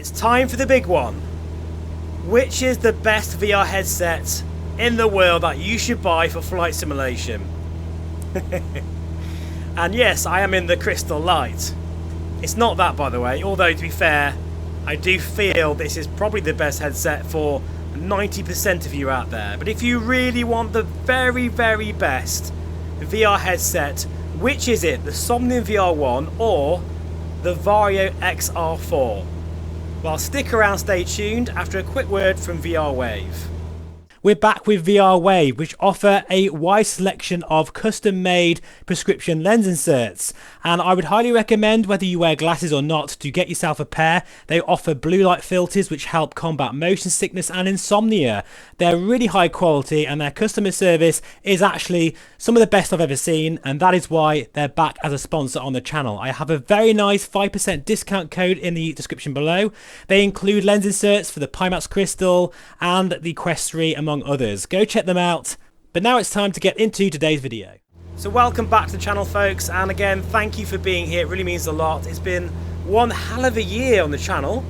It's time for the big one. Which is the best VR headset in the world that you should buy for flight simulation? And yes, I am in the Crystal Light. It's not that, by the way, although to be fair, I do feel this is probably the best headset for 90% of you out there. But if you really want the very, very best VR headset, which is it? The Somnium VR1 or the Varjo XR4? Well, stick around, stay tuned after a quick word from VR Wave. We're back with VR Wave, which offer a wide selection of custom-made prescription lens inserts. And I would highly recommend, whether you wear glasses or not, to get yourself a pair. They offer blue light filters which help combat motion sickness and insomnia. They're really high quality and their customer service is actually some of the best I've ever seen, and that is why they're back as a sponsor on the channel. I have a very nice 5% discount code in the description below. They include lens inserts for the Pimax Crystal and the Quest 3, among others. Go check them out. But now it's time to get into today's video. So welcome back to the channel, folks, and again, thank you for being here. It really means a lot. It's been one hell of a year on the channel.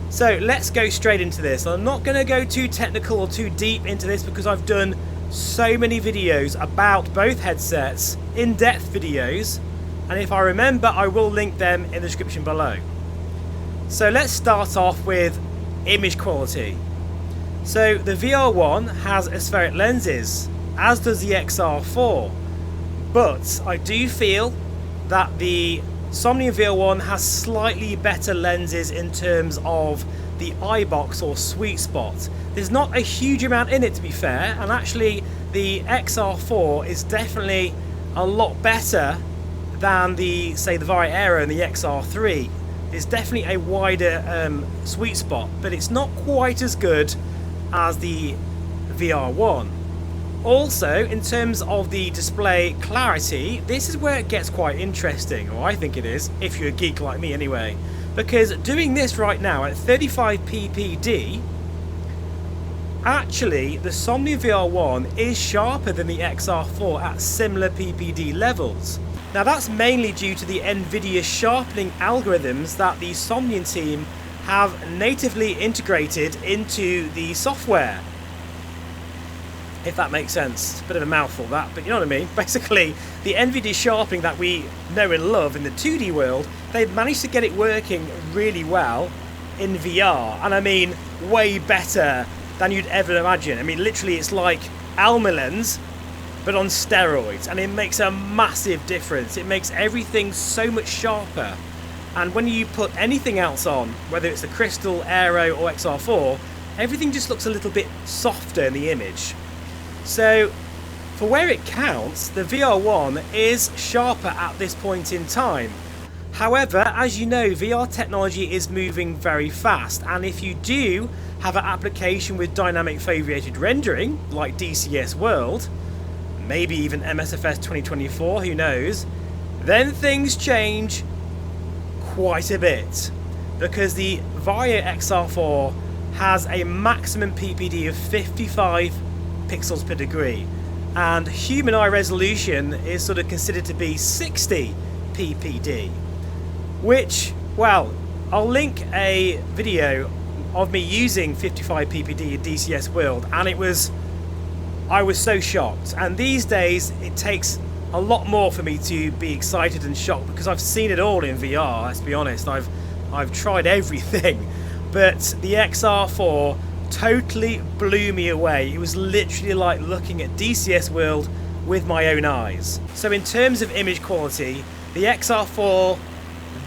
So let's go straight into this. I'm not going to go too technical or too deep into this because I've done so many videos about both headsets, in-depth videos, and if I remember, I will link them in the description below. So let's start off with image quality. So the VR1 has aspheric lenses, as does the XR4, but I do feel that the Somnium VR1 has slightly better lenses in terms of the eye box or sweet spot. There's not a huge amount in it, to be fair, and actually the XR4 is definitely a lot better than the, say, the Varjo Aero and the XR3. It's definitely a wider sweet spot, but it's not quite as good as the VR1. Also, in terms of the display clarity, this is where it gets quite interesting, or I think it is, if you're a geek like me anyway, because doing this right now at 35 ppd, actually the Somnium VR1 is sharper than the XR4 at similar ppd levels. Now that's mainly due to the NVIDIA sharpening algorithms that the Somnium team have natively integrated into the software. If that makes sense. Bit of a mouthful that, but you know what I mean. Basically, the NVIDIA sharpening that we know and love in the 2D world, they've managed to get it working really well in VR. And I mean, way better than you'd ever imagine. I mean, literally, it's like Alma lens, but on steroids. And it makes a massive difference. It makes everything so much sharper. And when you put anything else on, whether it's the Crystal, Aero, or XR4, everything just looks a little bit softer in the image. So, for where it counts, the VR1 is sharper at this point in time. However, as you know, VR technology is moving very fast, and if you do have an application with dynamic foveated rendering, like DCS World, maybe even MSFS 2024, who knows, then things change quite a bit, because the Varjo XR4 has a maximum PPD of 55 pixels per degree, and human eye resolution is sort of considered to be 60 ppd, which, well, I'll link a video of me using 55 ppd in DCS World, and I was so shocked. And these days it takes a lot more for me to be excited and shocked, because I've seen it all in VR. Let's be honest, I've tried everything, but the XR4 totally blew me away. It was literally like looking at DCS World with my own eyes. So in terms of image quality, the XR4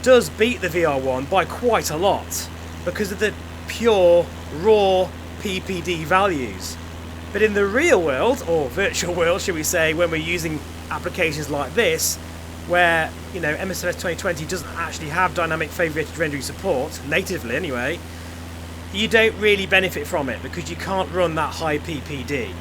does beat the VR1 by quite a lot because of the pure raw PPD values. But in the real world, or virtual world should we say, when we're using applications like this, where, you know, MSFS 2020 doesn't actually have dynamic foveated rendering support, natively anyway, you don't really benefit from it because you can't run that high PPD.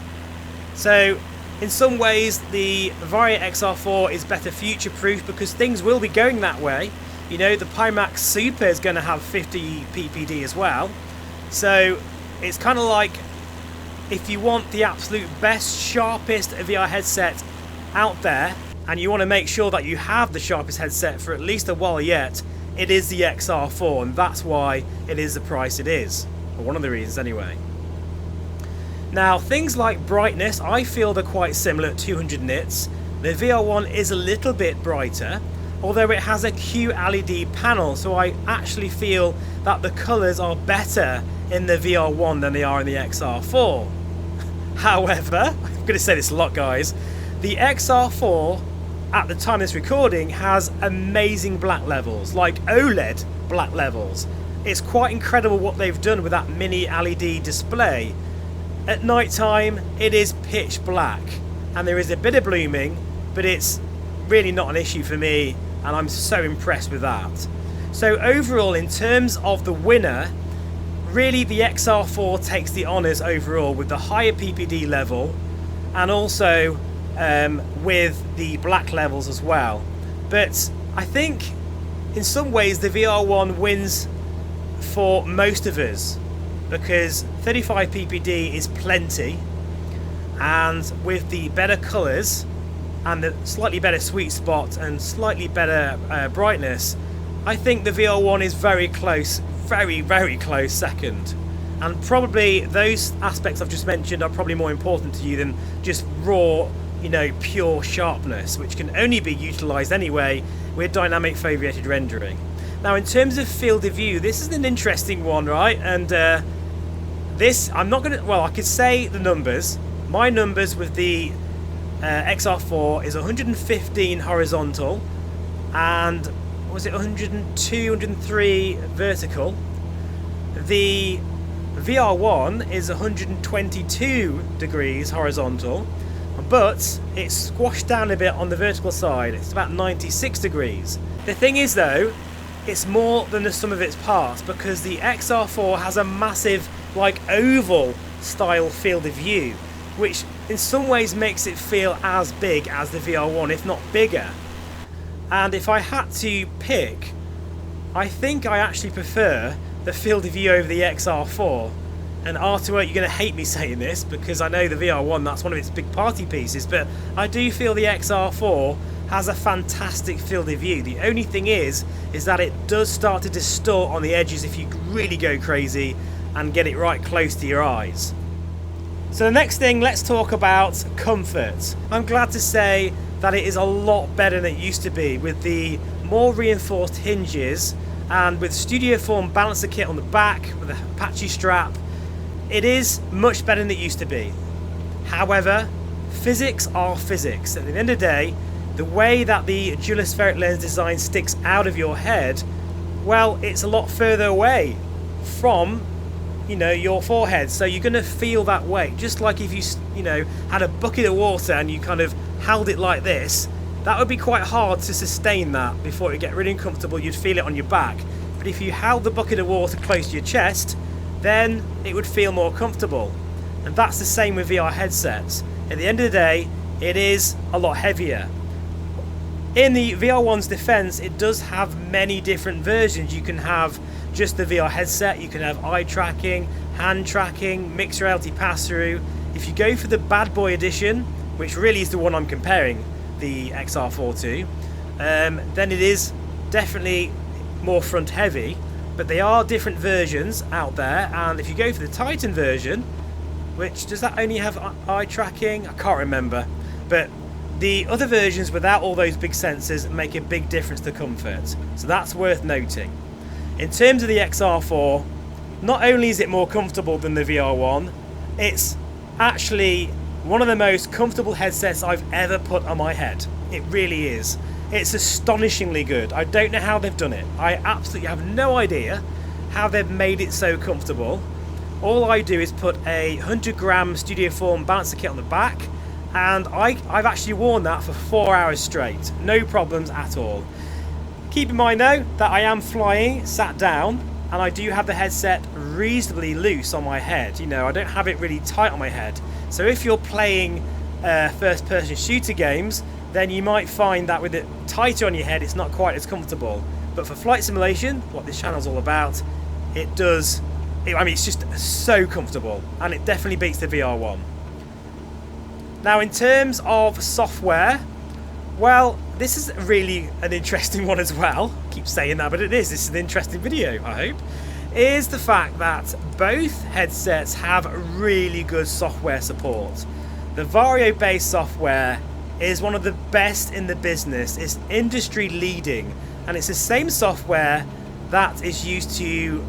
So in some ways the Varjo XR4 is better future-proof because things will be going that way. You know, the Pimax Super is going to have 50 ppd as well. So it's kind of like, if you want the absolute best, sharpest VR headset out there, and you want to make sure that you have the sharpest headset for at least a while yet, it is the XR4, and that's why it is the price it is, or one of the reasons anyway. Now, things like brightness, I feel they're quite similar at 200 nits. The VR1 is a little bit brighter, although it has a QLED panel, so I actually feel that the colours are better in the VR1 than they are in the XR4. However, I'm going to say this a lot, guys, the XR4 at the time of this recording has amazing black levels, like OLED black levels. It's quite incredible what they've done with that mini LED display. At night time it is pitch black and there is a bit of blooming, but it's really not an issue for me, and I'm so impressed with that. So overall, in terms of the winner, really the XR4 takes the honours overall with the higher PPD level, and also with the black levels as well. But I think in some ways the VR1 wins for most of us, because 35 PPD is plenty, and with the better colours and the slightly better sweet spot and slightly better brightness, I think the VR1 is very close, very, very close second. And probably those aspects I've just mentioned are probably more important to you than just raw, pure sharpness, which can only be utilised anyway with dynamic foveated rendering. Now, in terms of field of view, this is an interesting one, right? And this, I'm not going to, well, I could say the numbers. My numbers with the XR4 is 115 horizontal and was it 102, 103 vertical. The VR1 is 122 degrees horizontal, but it's squashed down a bit on the vertical side. It's about 96 degrees. The thing is though, it's more than the sum of its parts, because the XR4 has a massive, like, oval style field of view, which in some ways makes it feel as big as the VR1, if not bigger. And if I had to pick, I think I actually prefer the field of view over the XR4. And R2O, you're going to hate me saying this, because I know the VR1, that's one of its big party pieces, but I do feel the XR4 has a fantastic field of view. The only thing is that it does start to distort on the edges if you really go crazy and get it right close to your eyes. So the next thing, let's talk about comfort. I'm glad to say that it is a lot better than it used to be, with the more reinforced hinges and with Studio Form balancer kit on the back with a Apache strap. It is much better than it used to be. However, physics are physics. At the end of the day, the way that the dual aspheric lens design sticks out of your head, well, it's a lot further away from, your forehead. So you're going to feel that weight. Just like if you had a bucket of water and you kind of held it like this, that would be quite hard to sustain that before it get really uncomfortable. You'd feel it on your back. But if you held the bucket of water close to your chest, then it would feel more comfortable. And that's the same with VR headsets. At the end of the day, it is a lot heavier. In the VR1's defense, it does have many different versions. You can have just the VR headset, you can have eye tracking, hand tracking, mixed reality pass-through. If you go for the bad boy edition, which really is the one I'm comparing the XR4 to, then it is definitely more front heavy, but they are different versions out there. And if you go for the Titan version, which, does that only have eye tracking? I can't remember, but the other versions without all those big sensors make a big difference to comfort, so that's worth noting. In terms of the XR4, not only is it more comfortable than the VR1, it's actually one of the most comfortable headsets I've ever put on my head. It really is. It's astonishingly good. I don't know how they've done it. I absolutely have no idea how they've made it so comfortable. All I do is put a 100-gram Studio Form balancer kit on the back, and I've actually worn that for 4 hours straight. No problems at all. Keep in mind though that I am flying sat down, and I do have the headset reasonably loose on my head. I don't have it really tight on my head. So if you're playing first-person shooter games, then you might find that with it tighter on your head, it's not quite as comfortable. But for flight simulation, what this channel's all about, it's just so comfortable, and it definitely beats the VR1. Now, in terms of software, well, this is really an interesting one as well. I keep saying that, but it is. This is an interesting video, I hope. Is the fact that both headsets have really good software support. The Varjo based software is one of the best in the business. It's industry leading, and it's the same software that is used to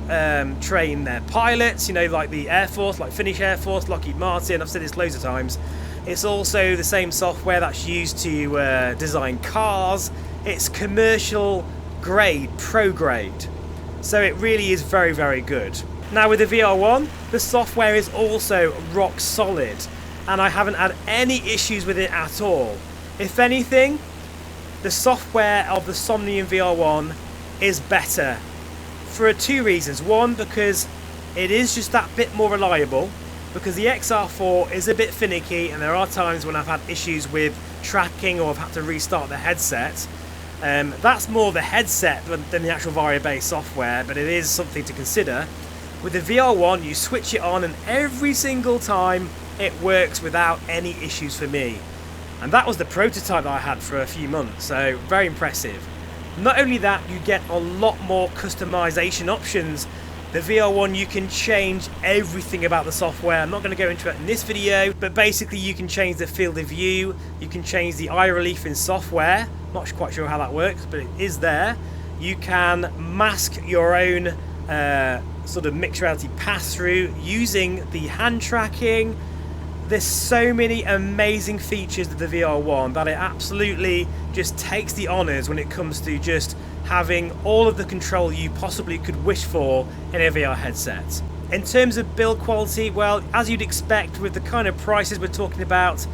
train their pilots, you know, like the Air Force, like Finnish Air Force, Lockheed Martin. I've said this loads of times. It's also the same software that's used to design cars. It's commercial grade, pro grade. So it really is very, very good. Now with the VR1, the software is also rock solid, and I haven't had any issues with it at all. If anything, the software of the Somnium VR1 is better for two reasons. One, because it is just that bit more reliable, because the XR4 is a bit finicky, and there are times when I've had issues with tracking or I've had to restart the headset. That's more the headset than the actual Varjo based software, but it is something to consider. With the VR1, you switch it on and every single time it works without any issues for me. And that was the prototype that I had for a few months, so very impressive. Not only that, you get a lot more customization options. The VR1, you can change everything about the software. I'm not going to go into it in this video, but basically you can change the field of view, you can change the eye relief in software. Not quite sure how that works, but it is there. You can mask your own sort of mixed reality pass-through using the hand tracking. There's so many amazing features of the VR1 that it absolutely just takes the honours when it comes to just having all of the control you possibly could wish for in a VR headset. In terms of build quality, well, as you'd expect with the kind of prices we're talking about,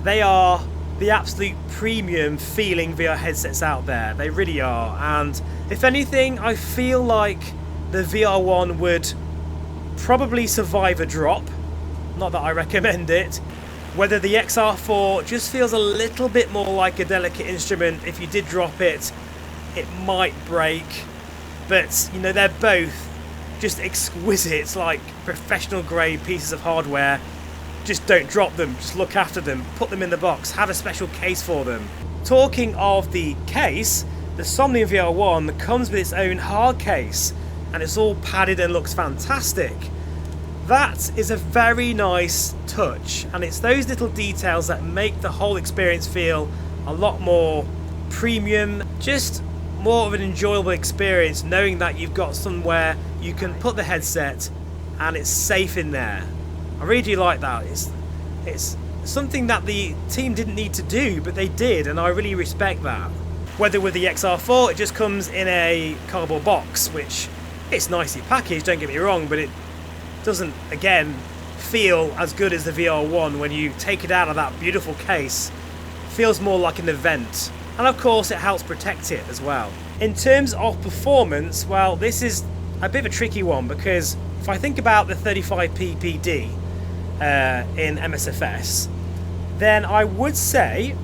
they are the absolute premium feeling VR headsets out there. They really are. And if anything, I feel like the VR1 would probably survive a drop. Not that I recommend it. Whether the XR4 just feels a little bit more like a delicate instrument. If you did drop it, it might break. But, you know, they're both just exquisite, like professional grade pieces of hardware. Just don't drop them, just look after them, put them in the box, have a special case for them. Talking of the case, the Somnium VR1 comes with its own hard case, and it's all padded and looks fantastic. That is a very nice touch, and it's those little details that make the whole experience feel a lot more premium, just more of an enjoyable experience, knowing that you've got somewhere you can put the headset and it's safe in there. I really do like that. It's something that the team didn't need to do, but they did, and I really respect that. Whether with the XR4, it just comes in a cardboard box, which it's nicely packaged, don't get me wrong, but it doesn't, again, feel as good as the VR1 when you take it out of that beautiful case. It feels more like an event. And of course, it helps protect it as well. In terms of performance, well, this is a bit of a tricky one, because if I think about the 35 ppd in MSFS, then I would say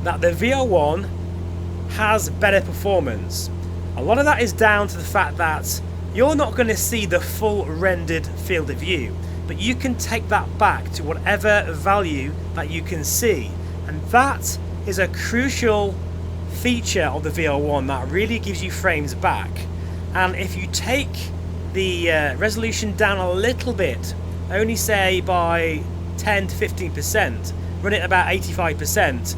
that the VR1 has better performance. A lot of that is down to the fact that you're not going to see the full rendered field of view, but you can take that back to whatever value that you can see, and that is a crucial feature of the VR1 that really gives you frames back. And if you take the resolution down a little bit, only say by 10 to 15%, run it about 85%,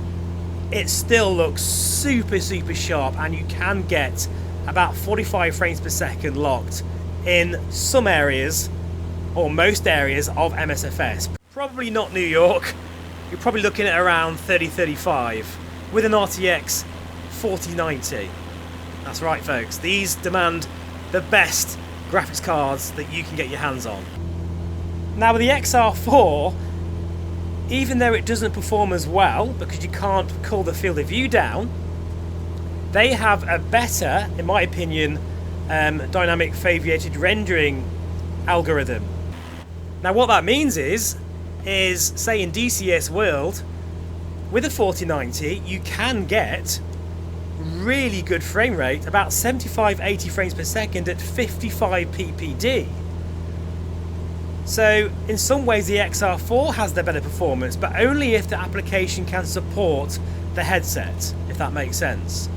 it still looks super sharp, and you can get about 45 frames per second locked in some areas, or most areas of MSFS. Probably not New York. You're probably looking at around 30-35 with an RTX 4090. That's right, folks. These demand the best graphics cards that you can get your hands on. Now with the XR4, even though it doesn't perform as well because you can't cool the field of view down, they have a better, in my opinion, dynamic FOVEATED rendering algorithm. Now what that means is say in DCS world, with a 4090, you can get really good frame rate, about 75-80 frames per second at 55 ppd. So in some ways the XR4 has the better performance, but only if the application can support the headset. If that makes sense.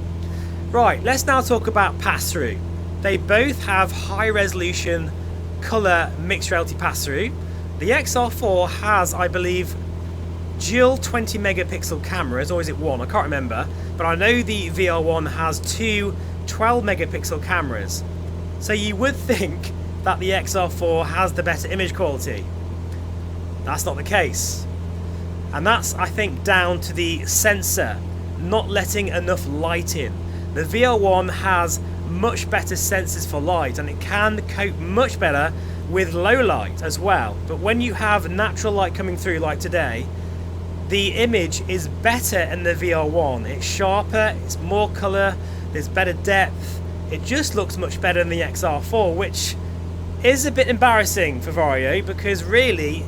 Right, let's now talk about pass-through. They both have high resolution colour mixed reality pass-through. The XR4 has, I believe, dual 20 megapixel cameras, or is it one? I can't remember. But I know the VR1 has two 12 megapixel cameras. So you would think that the XR4 has the better image quality. That's not the case. And that's, I think, down to the sensor not letting enough light in. The VR1 has much better sensors for light, and it can cope much better with low light as well. But when you have natural light coming through like today, the image is better in the VR1. It's sharper, it's more colour, there's better depth. It just looks much better than the XR4, which is a bit embarrassing for Varjo, because really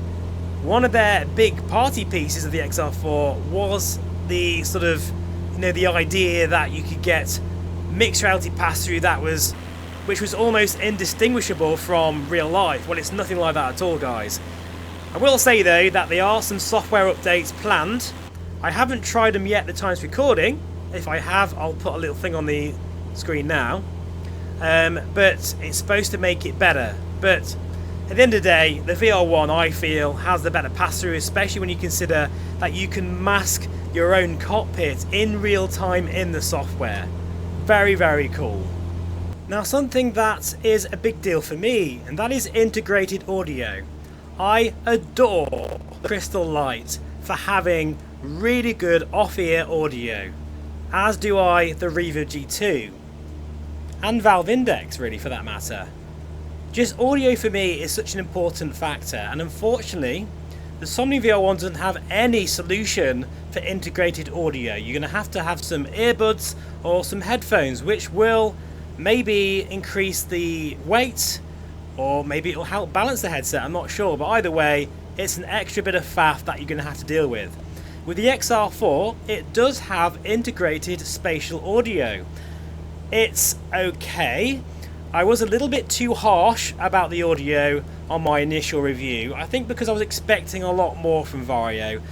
one of their big party pieces of the XR4 was the sort of, you know, the idea that you could get mixed reality pass-through which was almost indistinguishable from real life. Well, it's nothing like that at all, guys. I will say though that there are some software updates planned. I haven't tried them yet at the time of recording. If I have, I'll put a little thing on the screen now. But it's supposed to make it better. But at the end of the day, the VR1, I feel, has the better pass-through, especially when you consider that you can mask your own cockpit in real time in the software. Very, very cool. Now, something that is a big deal for me, and that is integrated audio. I adore the Crystal Light for having really good off-ear audio, as do I the Reaver G2, and Valve Index, really, for that matter. Just audio for me is such an important factor, and unfortunately the Somnium VR1 doesn't have any solution for integrated audio. You're going to have some earbuds or some headphones, which will maybe increase the weight, or maybe it'll help balance the headset, I'm not sure, but either way it's an extra bit of faff that you're going to have to deal with. With the XR4, it does have integrated spatial audio. It's okay. I was a little bit too harsh about the audio on my initial review, I think because I was expecting a lot more from Varjo.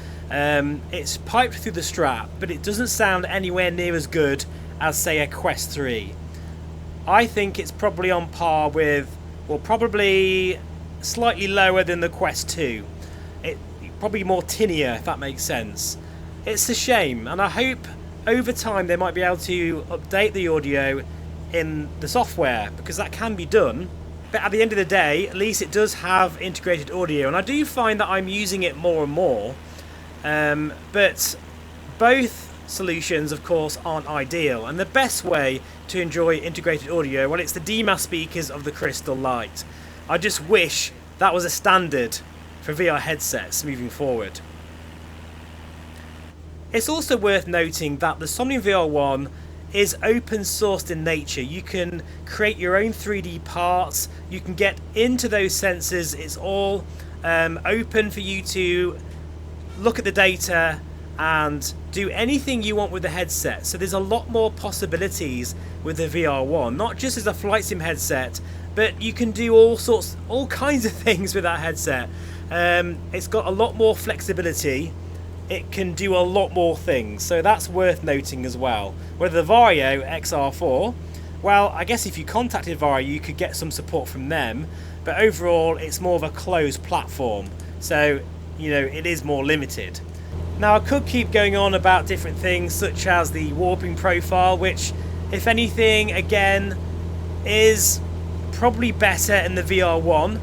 It's piped through the strap, but it doesn't sound anywhere near as good as, say, a Quest 3. I think it's probably on par with, well, probably slightly lower than the Quest 2. Probably more tinnier, if that makes sense. It's a shame, and I hope over time they might be able to update the audio in the software, because that can be done. But at the end of the day, at least it does have integrated audio, and I do find that I'm using it more and more. But both solutions, of course, aren't ideal, and the best way to enjoy integrated audio, well, it's the DMAS speakers of the Crystal Light. I just wish that was a standard for VR headsets moving forward. It's also worth noting that the Somnium VR1 is open sourced in nature. You can create your own 3D parts, you can get into those sensors, it's all open for you to look at the data and do anything you want with the headset. So there's a lot more possibilities with the VR1, not just as a flight sim headset, but you can do all kinds of things with that headset. It's got a lot more flexibility. It can do a lot more things, so that's worth noting as well. Whether the Varjo XR4, well, I guess if you contacted Varjo you could get some support from them, but overall it's more of a closed platform, so you know it is more limited. Now I could keep going on about different things such as the warping profile, which if anything again is probably better in the VR1.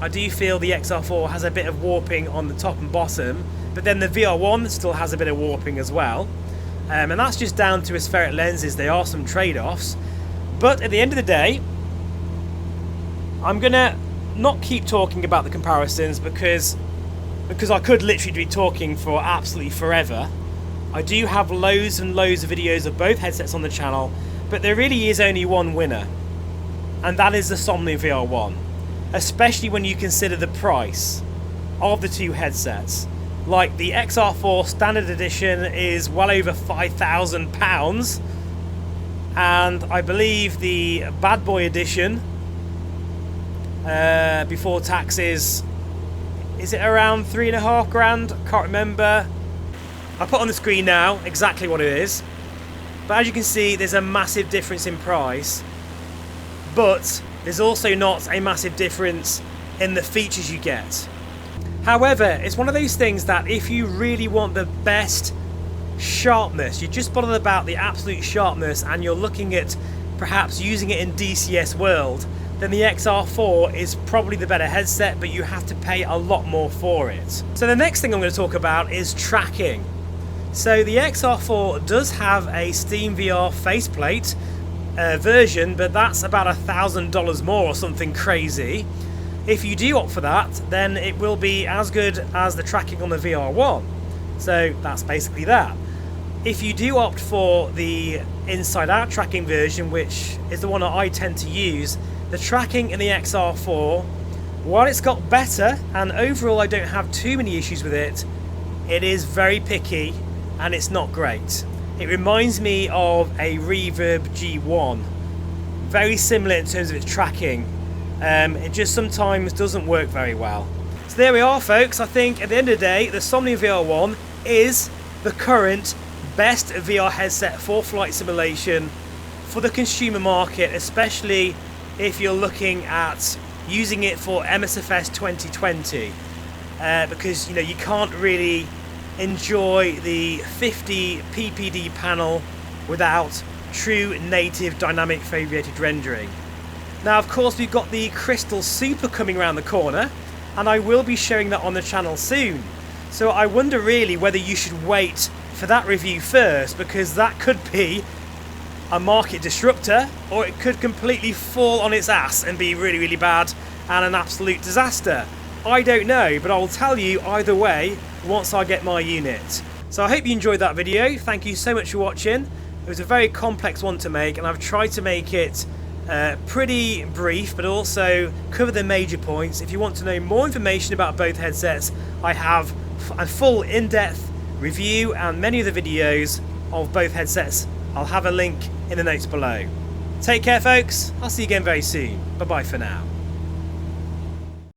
I do feel the XR4 has a bit of warping on the top and bottom, but then the VR1 still has a bit of warping as well, and that's just down to aspheric lenses. There are some trade-offs, but at the end of the day I'm gonna not keep talking about the comparisons because I could literally be talking for absolutely forever. I do have loads and loads of videos of both headsets on the channel, but there really is only one winner, and that is the Somnium VR1, especially when you consider the price of the two headsets. Like the XR4 standard edition is well over £5,000, and I believe the bad boy edition before taxes, is it around £3,500? Can't remember. I put on the screen now exactly what it is. But as you can see, there's a massive difference in price, but there's also not a massive difference in the features you get. However, it's one of those things that if you really want the best sharpness, you're just bothered about the absolute sharpness and you're looking at perhaps using it in DCS world, then the XR4 is probably the better headset, but you have to pay a lot more for it. So the next thing I'm going to talk about is tracking. So the XR4 does have a Steam VR faceplate version, but that's about $1,000 more or something crazy. If you do opt for that, then it will be as good as the tracking on the VR1. So that's basically that. If you do opt for the inside-out tracking version, which is the one that I tend to use, the tracking in the XR4, while it's got better, and overall I don't have too many issues with it, it is very picky and it's not great. It reminds me of a Reverb G1. Very similar in terms of its tracking. It just sometimes doesn't work very well. So there we are, folks. I think at the end of the day, the Somnium VR1 is the current best VR headset for flight simulation for the consumer market, especially if you're looking at using it for MSFS 2020, because you can't really enjoy the 50 ppd panel without true native dynamic foveated rendering. Now, of course, we've got the Crystal Super coming around the corner, and I will be showing that on the channel soon. So I wonder really whether you should wait for that review first, because that could be a market disruptor, or it could completely fall on its ass and be really, really bad and an absolute disaster. I don't know, but I'll tell you either way once I get my unit. So I hope you enjoyed that video. Thank you so much for watching. It was a very complex one to make, and I've tried to make it pretty brief, but also cover the major points. If you want to know more information about both headsets, I have a full in-depth review and many of the videos of both headsets. I'll have a link in the notes below. Take care, folks. I'll see you again very soon. Bye bye for now.